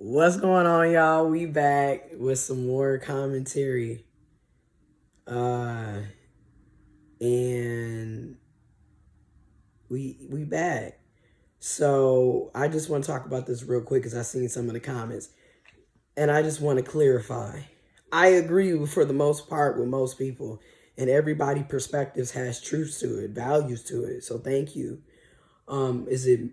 What's going on, y'all? We back with some more commentary. Uh and we back. So I just want to talk about this real quick because I seen some of the comments. And I just want to clarify. I agree for the most part with most people. And everybody perspectives has truth to it, values to it. So thank you. Is it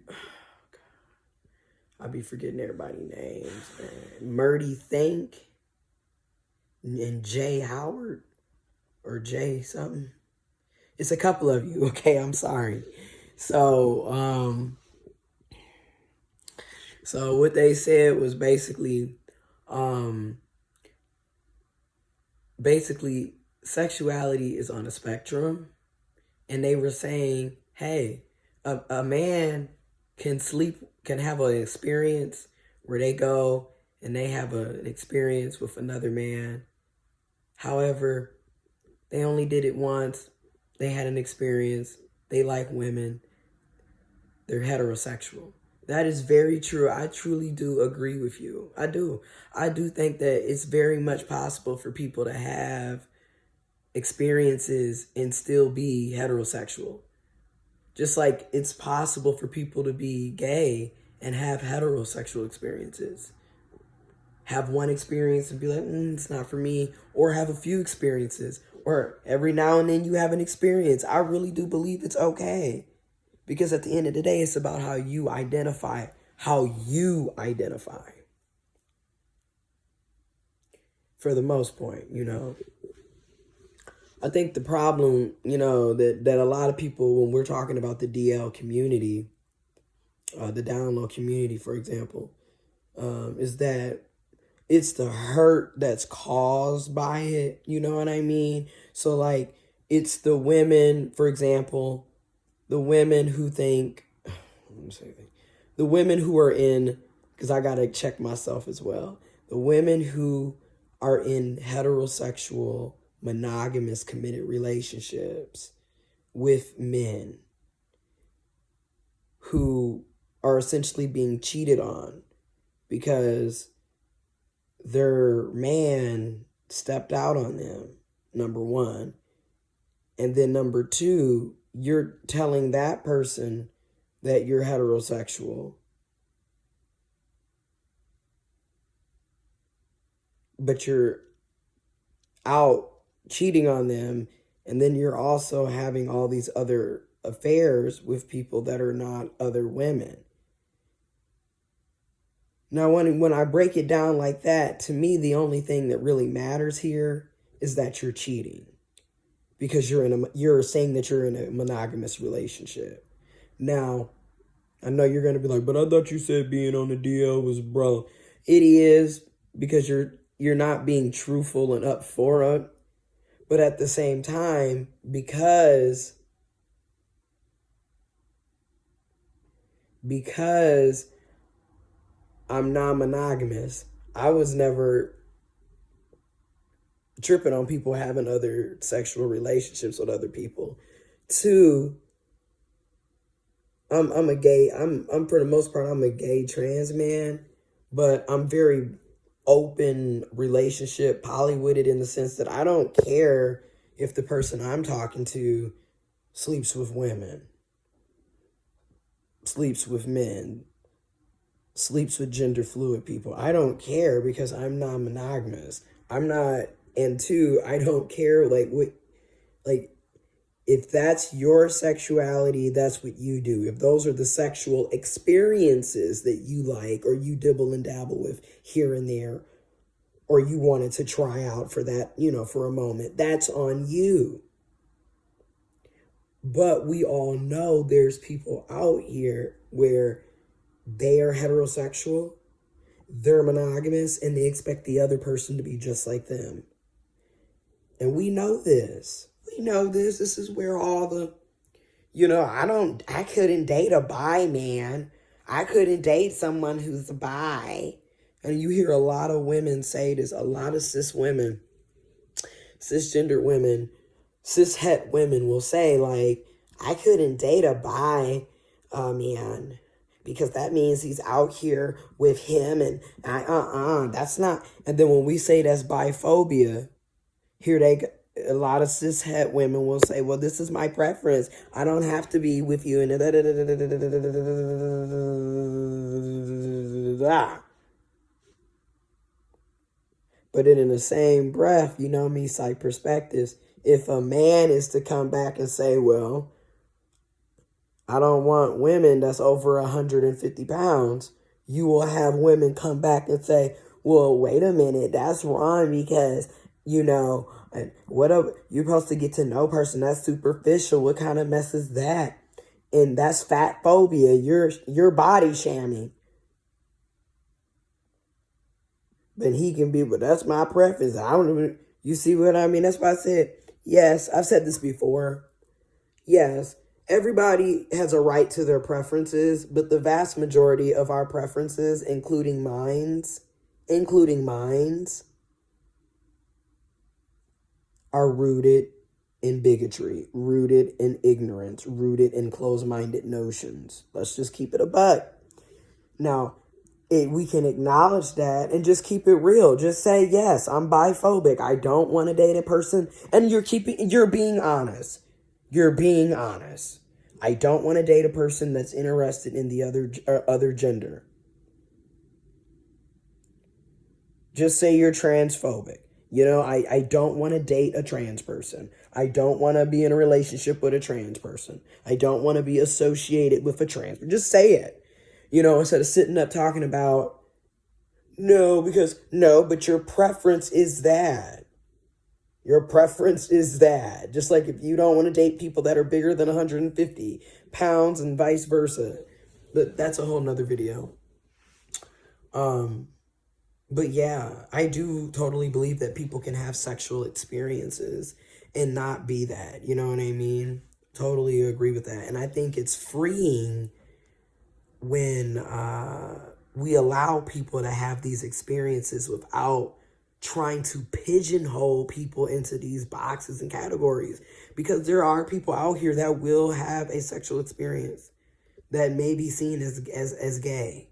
I'll be forgetting everybody's names, man. Murdy Think and Jay Howard or Jay something. It's a couple of you, okay? I'm sorry. So, so what they said was basically sexuality is on a spectrum, and they were saying, hey, a man can have an experience where they go and they have an experience with another man. However, they only did it once. They had an experience. They like women. They're heterosexual. That is very true. I truly do agree with you. I do. I do think that it's very much possible for people to have experiences and still be heterosexual. Just like it's possible for people to be gay and have heterosexual experiences. Have one experience and be like, it's not for me. Or have a few experiences. Or every now and then you have an experience. I really do believe it's okay. Because at the end of the day, it's about how you identify. For the most part, I think the problem, that a lot of people, when we're talking about the DL community, the download community, for example, is that it's the hurt that's caused by it. You know what I mean? So, like, it's the women, for example, the women who think, the women who are in, because I got to check myself as well, the women who are in heterosexual, monogamous, committed relationships with men who are essentially being cheated on because their man stepped out on them, number one. And then number two, you're telling that person that you're heterosexual, but you're out cheating on them, and then you're also having all these other affairs with people that are not other women. Now, when I break it down like that, to me, the only thing that really matters here is that you're cheating. Because you're saying that you're in a monogamous relationship. Now, I know you're gonna be like, but I thought you said being on the DL was bro. It is, because you're not being truthful and upfront, but at the same time, because I'm non-monogamous, I was never tripping on people having other sexual relationships with other people. Two, I'm a gay. I'm for the most part I'm a gay trans man, but I'm very open relationship polywitted in the sense that I don't care if the person I'm talking to sleeps with women, sleeps with men, sleeps with gender fluid people. I don't care because I'm non-monogamous. I'm not, and two, I don't care like if that's your sexuality, that's what you do. If those are the sexual experiences that you like or you dibble and dabble with here and there, or you wanted to try out for that, for a moment, that's on you. But we all know there's people out here where they are heterosexual, they're monogamous, and they expect the other person to be just like them. And we know this. This is where all the, I couldn't date a bi man. I couldn't date someone who's a bi. And you hear a lot of women say this, a lot of cisgender women, cishet women will say, like, I couldn't date a bi man because that means he's out here with him, and that's not. And then when we say that's biphobia, here a lot of cishet women will say, well, this is my preference. I don't have to be with you. And but then in the same breath, you know me, psych perspectives. If a man is to come back and say, well, I don't want women that's over 150 pounds, you will have women come back and say, well, wait a minute, that's wrong because, you know, you're supposed to get to know person. That's superficial. What kind of mess is that? And that's fat phobia. You're body shaming. But he can be, but that's my preference. I don't even, you see what I mean? That's why I said, yes, I've said this before. Yes, everybody has a right to their preferences, but the vast majority of our preferences, including minds, are rooted in bigotry, rooted in ignorance, rooted in closed-minded notions. Let's just keep it a buck. Now, we can acknowledge that and just keep it real. Just say, yes, I'm biphobic. I don't want to date a person. And you're being honest. You're being honest. I don't want to date a person that's interested in the other gender. Just say you're transphobic. You know, I don't want to date a trans person. I don't want to be in a relationship with a trans person. I don't want to be associated with a trans person. Just say it. You know, instead of sitting up talking about, but your preference is that. Your preference is that. Just like if you don't want to date people that are bigger than 150 pounds and vice versa. But that's a whole nother video. But yeah, I do totally believe that people can have sexual experiences and not be that. You know what I mean? Totally agree with that. And I think it's freeing when we allow people to have these experiences without trying to pigeonhole people into these boxes and categories. Because there are people out here that will have a sexual experience that may be seen as gay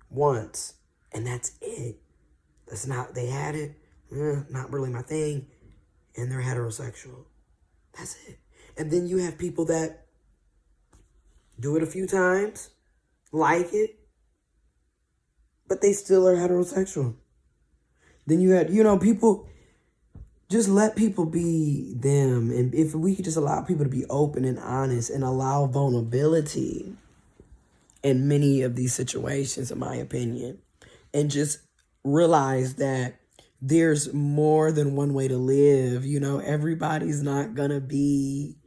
once. And that's it. That's not, they had it, not really my thing, and they're heterosexual. That's it. And then you have people that do it a few times, like it, but they still are heterosexual. Then you had, people, just let people be them. And if we could just allow people to be open and honest and allow vulnerability in many of these situations, in my opinion, and just realize that there's more than one way to live. Everybody's not going to be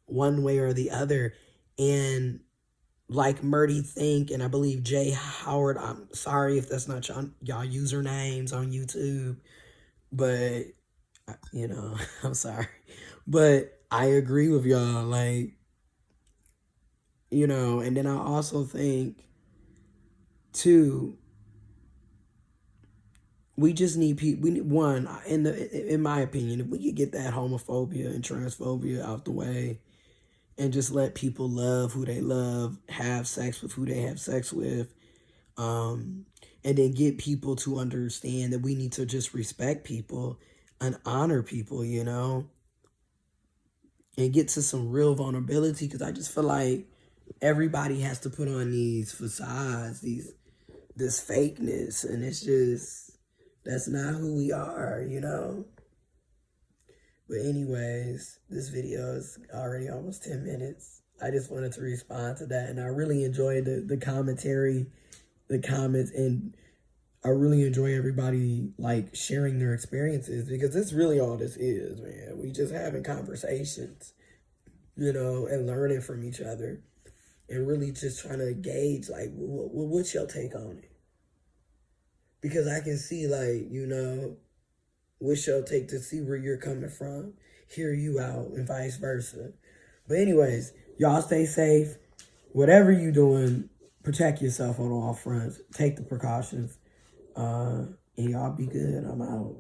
one way or the other. And like Murdy Think, and I believe Jay Howard, I'm sorry if that's not y'all usernames on YouTube, but, I'm sorry. But I agree with y'all, and then I also think, too, we just need people. In my opinion, if we could get that homophobia and transphobia out the way, and just let people love who they love, have sex with who they have sex with, and then get people to understand that we need to just respect people and honor people, and get to some real vulnerability. Because I just feel like everybody has to put on these facades, this fakeness, and it's just. That's not who we are, But anyways, this video is already almost 10 minutes. I just wanted to respond to that. And I really enjoyed the commentary, the comments, and I really enjoy everybody, sharing their experiences. Because that's really all this is, man. We just having conversations, and learning from each other. And really just trying to gauge, what's your take on it? Because I can see, what's your take to see where you're coming from, hear you out, and vice versa. But anyways, y'all stay safe. Whatever you doing, protect yourself on all fronts. Take the precautions. And y'all be good. I'm out.